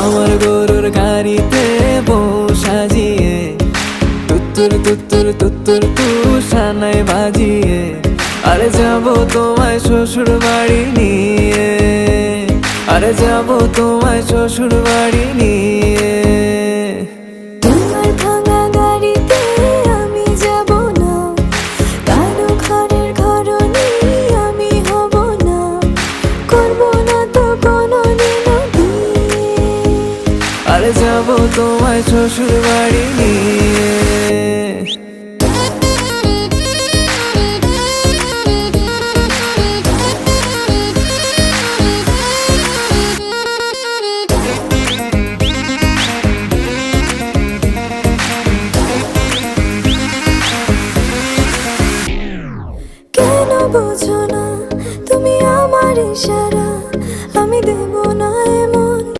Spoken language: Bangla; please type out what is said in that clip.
আমার গরুর গাড়িতে বউ সাজিয়ে তুত্তুর তুত্তুর তুত্তুর তুষানায় বাজিয়ে আরে যাবো তোমায় শ্বশুর বাড়ি নিয়ে, আরে যাবো তোমায় শ্বশুর বাড়ি নিয়ে। তোমার ভাঙা গাড়িতে আমি যাব না, কারো ঘরের ঘরনি আমি হব না, করব না তো কোনোদিনও বিয়ে। আরে যাবো তোমায় শ্বশুর বাড়ি নিয়ে।